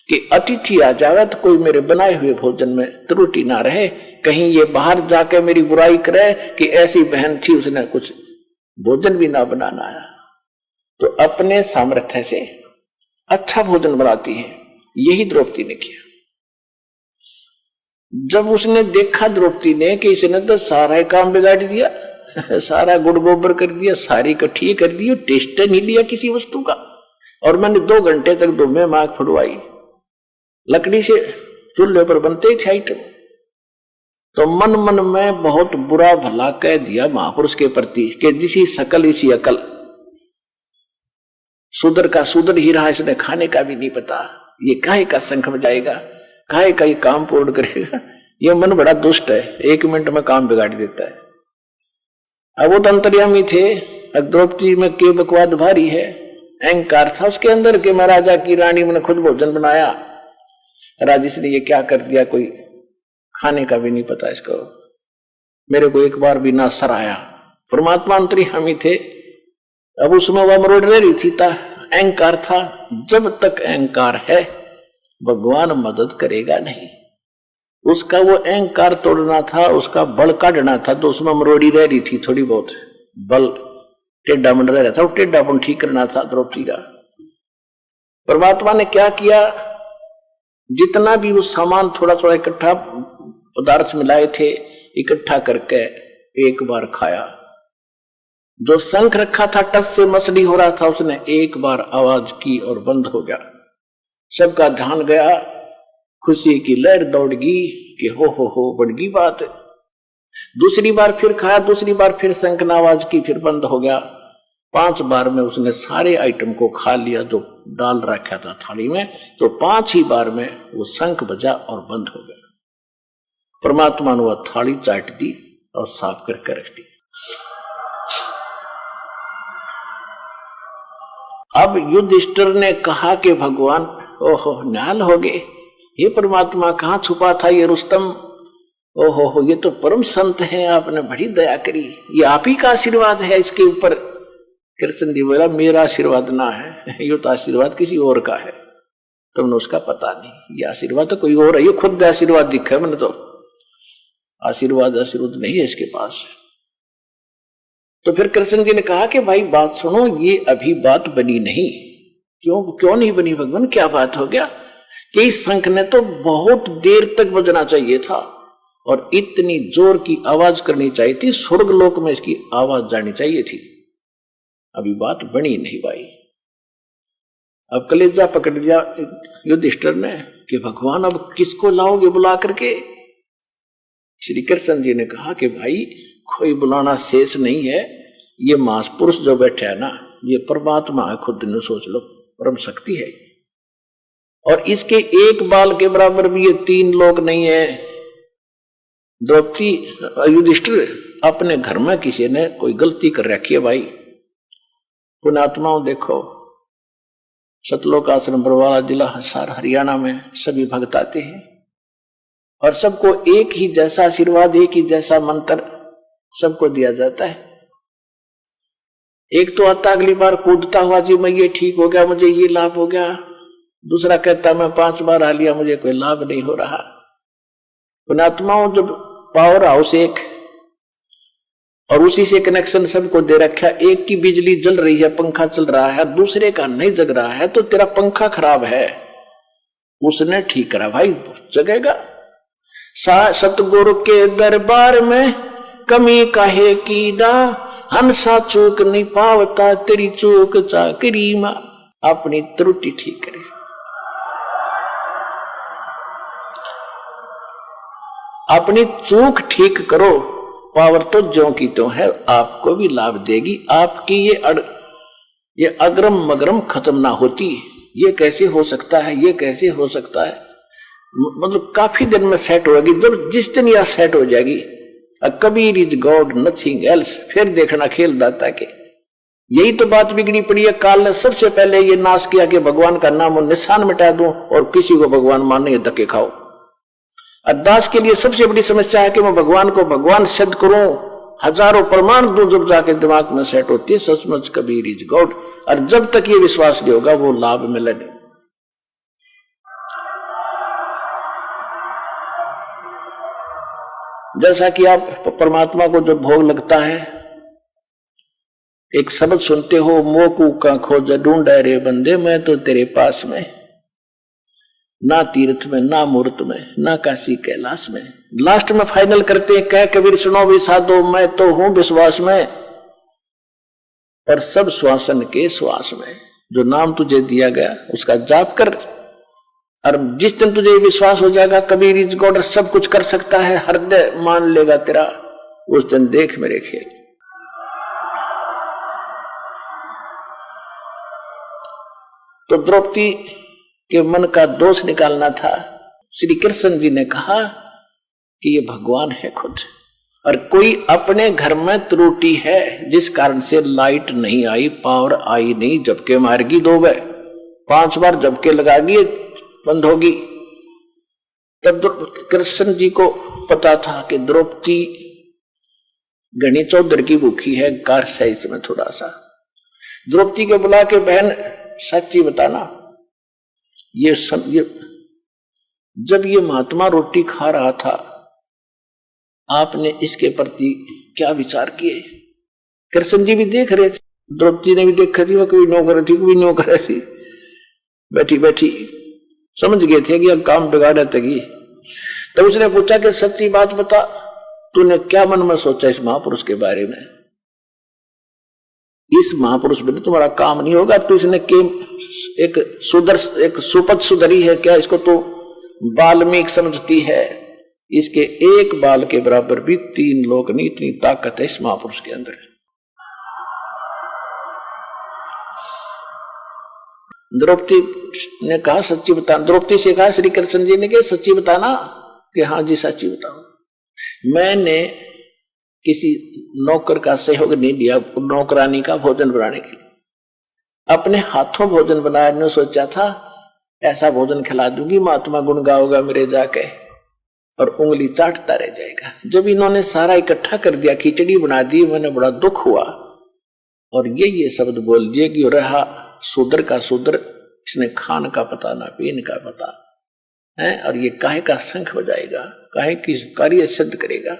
कि अतिथि आ जावे तो कोई मेरे बनाए हुए भोजन में त्रुटि ना रहे, कहीं ये बाहर जाके मेरी बुराई करे कि ऐसी बहन थी उसने कुछ भोजन भी ना बनाना आया। तो अपने सामर्थ्य से अच्छा भोजन बनाती है, यही द्रौपदी ने किया। जब उसने देखा द्रौपदी ने कि इसने तो सारा काम बिगाड़ दिया, सारा गुड़ गोबर कर दिया, सारी इकट्ठी कर दी, टेस्ट नहीं लिया किसी वस्तु का, और मैंने 2 घंटे तक दो में आंख फुड़वाई, लकड़ी से चूल्हे पर बनते ही थे आइटम, तो मन मन में बहुत बुरा भला कह दिया महापुरुष के प्रति कि जिसी सकल इसी अकल, शूद्र का शूद्र ही रहा, इसने खाने का भी नहीं पता, ये काहे का शंख बजाएगा, काहे का ये काम पूर्ण करेगा, ये मन बड़ा दुष्ट है, 1 मिनट में काम बिगाड़ देता है। अब वो तो अंतर्यामी थे, द्रौपदी में के बकवाद भारी है, अहंकार था उसके अंदर के मैं राजा की रानी, मैंने खुद भोजन बनाया, राजेश ने ये क्या कर दिया, कोई खाने का भी नहीं पता इसको, मेरे को एक बार भी ना सराया। परमात्मा अंतर्यामी थे, अब उसमें वह मरोड़ रही थी, अहंकार था। जब तक अहंकार है भगवान मदद करेगा नहीं, उसका वो अहंकार तोड़ना था, उसका बल काटना था, तो उसमें मरोड़ी रह रही थी थोड़ी बहुत, बल टेढ़ा मंड रह रहा था, वो टेढ़ापन ठीक करना था द्रौपदी का। परमात्मा ने क्या किया, जितना भी वो सामान थोड़ा थोड़ा इकट्ठा पदार्थ मिलाए थे, इकट्ठा करके एक बार खाया। जो शंख रखा था टस से मसली हो रहा था, उसने एक बार आवाज की और बंद हो गया। सबका ध्यान गया, खुशी की लहर दौड़ गई कि हो बढ़ गई बात। दूसरी बार फिर खाया, दूसरी बार फिर शंख ने आवाज की, फिर बंद हो गया। 5 बार में उसने सारे आइटम को खा लिया जो डाल रखा था थाली में, तो 5 ही बार में वो शंख बजा और बंद हो गया। परमात्मा ने वह थाली चाट दी और साफ करके रख दी। अब युधिष्ठिर ने कहा कि भगवान ओहो निहाल हो गए, ये परमात्मा कहाँ छुपा था ये रुस्तम, ओहो ये तो परम संत हैं, आपने बड़ी दया करी, ये आप ही का आशीर्वाद है इसके ऊपर। कृष्ण जी बोला मेरा आशीर्वाद ना है, ये तो आशीर्वाद किसी और का है, तुमने उसका पता नहीं, ये आशीर्वाद तो कोई और है, ये खुद आशीर्वाद दिखा है मैंने, तो आशीर्वाद नहीं है इसके पास। तो फिर कृष्ण जी ने कहा कि भाई बात सुनो, ये अभी बात बनी नहीं। क्यों नहीं बनी भगवान, क्या बात हो गया? कि इस शंख ने तो बहुत देर तक बजना चाहिए था और इतनी जोर की आवाज करनी चाहिए थी, स्वर्ग लोक में इसकी आवाज जानी चाहिए थी, अभी बात बनी नहीं भाई। अब कलेजा पकड़ लिया युधिष्ठिर ने कि भगवान अब किसको लाओगे बुला करके? श्री कृष्ण जी ने कहा कि भाई कोई बुलाना शेष नहीं है, ये महापुरुष जो बैठे है ना, ये परमात्मा है, खुद ने सोच लो, परम शक्ति है, और इसके एक बाल के बराबर भी ये 3 लोग नहीं है। द्रौपदी युधिष्ठिर अपने घर में किसी ने कोई गलती कर रखी है भाई, पुण्यात्माओं देखो, सतलोक आश्रम बरवाला जिला हिसार हरियाणा में सभी भक्त आते हैं और सबको एक ही जैसा आशीर्वाद, एक ही जैसा मंत्र सबको दिया जाता है। एक तो आता अगली बार कूदता हुआ, जी मैं ये ठीक हो गया, मुझे ये लाभ हो गया, दूसरा कहता मैं 5 बार आ लिया, मुझे कोई लाभ नहीं हो रहा। पुण्यात्माओं जब पावर हाउस एक और उसी से कनेक्शन सबको दे रखा, एक की बिजली जल रही है, पंखा चल रहा है, दूसरे का नहीं जग रहा है, तो तेरा पंखा खराब है, उसने ठीक करा भाई, जगेगा। सतगुरु के दरबार में कमी काहे की ना, हंसा चूक नहीं पावता, तेरी चूक चाकरी मां, अपनी त्रुटि ठीक करे। अपनी चूक ठीक करो, पावर तो ज्यों की त्यों है, आपको भी लाभ देगी। आपकी ये अग्रम मगरम खत्म ना होती, ये कैसे हो सकता है, ये कैसे हो सकता है, मतलब काफी दिन में सेट होगी। जब जिस दिन यह सेट हो जाएगी, Kabir is God nothing else. फिर देखना खेल दाता के। यही तो बात बिगड़ी पड़ी है। काल ने सबसे पहले ये नाश किया कि भगवान का नाम और निशान मिटा दूं और किसी को भगवान मानने धक्के खाओ। अरदास के लिए सबसे बड़ी समस्या है कि मैं भगवान को भगवान सिद्ध करूं, हजारों प्रमाण दूं, जब जाके दिमाग में सेट होती है सचमुच कबीर इज गॉड। और जब तक ये विश्वास नहीं होगा वो लाभ मिले नहीं। जैसा कि आप परमात्मा को जब भोग लगता है, एक शब्द सुनते हो, मोकू का खोज ढूंढे रे बंदे, मैं तो तेरे पास में, ना तीर्थ में, ना मूर्त में, ना काशी कैलाश में। लास्ट में फाइनल करते हैं, कह कबीर सुनो भी साधो, मैं तो हूं विश्वास में, और सब श्वासन के श्वास में। जो नाम तुझे दिया गया उसका जाप कर, और जिस दिन तुझे विश्वास हो जाएगा कबीर इज गॉड, सब कुछ कर सकता है, हृदय मान लेगा तेरा, उस दिन देख मेरे खेल। तो द्रौपदी के मन का दोष निकालना था। श्री कृष्ण जी ने कहा कि ये भगवान है खुद, और कोई अपने घर में त्रुटि है जिस कारण से लाइट नहीं आई, पावर आई नहीं, झपके मारेगी 2 बार 5 बार झपके लगागी, बंद होगी। तब कृष्ण जी को पता था कि द्रौपदी घनी चौधर की भूखी है, कार्स है इसमें थोड़ा सा। द्रौपदी को बुला के, बहन सच्ची बताना, ये जब ये महात्मा रोटी खा रहा था आपने इसके प्रति क्या विचार किए? कृष्ण जी भी देख रहे थे, द्रौपदी ने भी देखा थी, वो कभी नो कर रही थी, कभी नो कर रही थी, बैठी बैठी समझ गए थे कि अब काम बिगाड़ा तगी। तब उसने पूछा कि सच्ची बात बता, तूने क्या मन में सोचा इस महापुरुष के बारे में? इस महापुरुष बिना तुम्हारा काम नहीं होगा। तो इसने एक सुपथ सुधरी है क्या? इसको तो बाल्मीक समझती है, इसके एक बाल के बराबर भी 3 लोक नहीं, इतनी ताकत है इस महापुरुष के अंदर। द्रौपदी ने कहा सच्ची बता। द्रौपदी से कहा श्री कृष्ण जी ने कि सच्ची बताना, कि हाँ जी सच्ची बताओ। मैंने किसी नौकर का सहयोग नहीं लिया नौकरानी का भोजन बनाने के लिए, अपने हाथों भोजन बनाया। ने सोचा था ऐसा भोजन खिला दूंगी महात्मा गुण गाओगा मेरे जाके और उंगली चाटता रह जाएगा। जब इन्होंने सारा इकट्ठा कर दिया, खिचड़ी बना दी, मैंने बड़ा दुख हुआ और ये शब्द बोल दिए कि रहा शूद्र का शूद्र, इसने खान का पता ना पीन का पता है, और ये काहे का शंख बजाएगा, काहे की कार्य सिद्ध करेगा।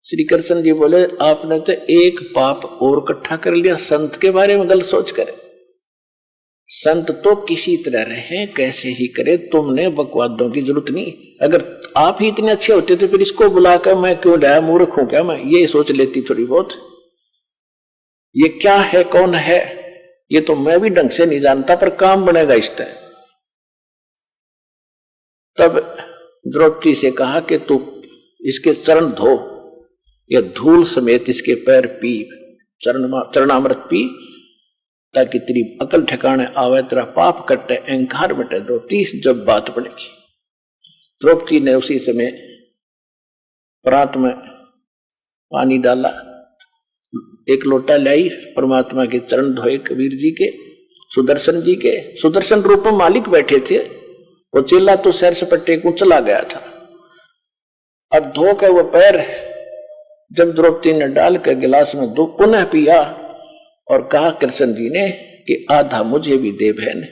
श्री कृष्ण जी बोले आपने तो एक पाप और इकट्ठा कर लिया, संत के बारे में गलत सोच कर। संत तो किसी तरह रहे, कैसे ही करे, तुमने बकवादों की जरूरत नहीं। अगर आप ही इतने अच्छे होते तो फिर इसको बुलाकर मैं क्यों लाया, मूर्ख हूं क्या मैं, ये सोच लेती थोड़ी बहुत। ये क्या है, कौन है, ये तो मैं भी ढंग से नहीं जानता, पर काम बनेगा इस तरह। तब द्रौपदी से कहा कि तू इसके चरण धो, या धूल समेत इसके पैर पी, चरणामृत पी, ताकि तेरी अकल ठिकाने आवे, तेरा पाप कटे, अहंकार मिटे। द्रौपदी जब बात बनेगी। द्रौपदी ने उसी समय प्रात में पानी डाला, एक लोटा लाई, परमात्मा के चरण धोए कबीर जी के, सुदर्शन जी के। सुदर्शन रूप में मालिक बैठे थे, वो चेला तो सैर सपट्टे को चला गया था। अब धो के वो पैर जब द्रौपदी ने डाल के गिलास में दो पुनः पिया और कहा कृष्ण जी ने कि आधा मुझे भी दे बहन,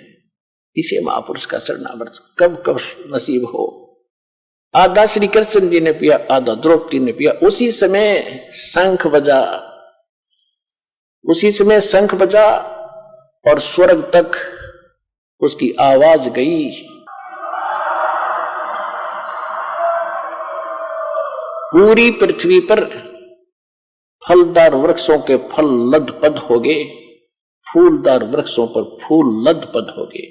इसे महापुरुष का शरणामृत कब कब नसीब हो। आधा श्री कृष्ण जी ने पिया, आधा द्रौपदी ने पिया। उसी समय शंख बजा, उसी समय शंख बजा और स्वर्ग तक उसकी आवाज गई। पूरी पृथ्वी पर फलदार वृक्षों के फल लदपद हो गए, फूलदार वृक्षों पर फूल लदपद हो गए।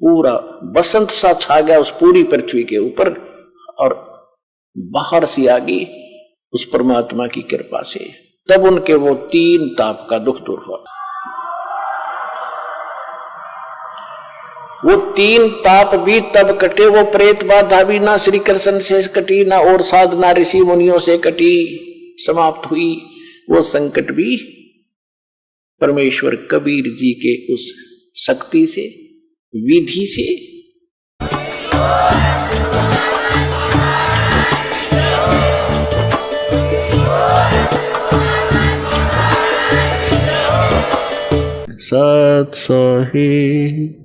पूरा बसंत सा छा गया उस पूरी पृथ्वी के ऊपर, और बाहर सी आ गई उस परमात्मा की कृपा से। तब उनके वो 3 ताप का दुख दूर हुआ। वो 3 ताप भी तब कटे, वो प्रेत बाधा भी ना श्री कृष्ण से कटी, ना और साधना ऋषि मुनियों से कटी, समाप्त हुई। वो संकट भी परमेश्वर कबीर जी के उस शक्ति से, विधि से। सत सोही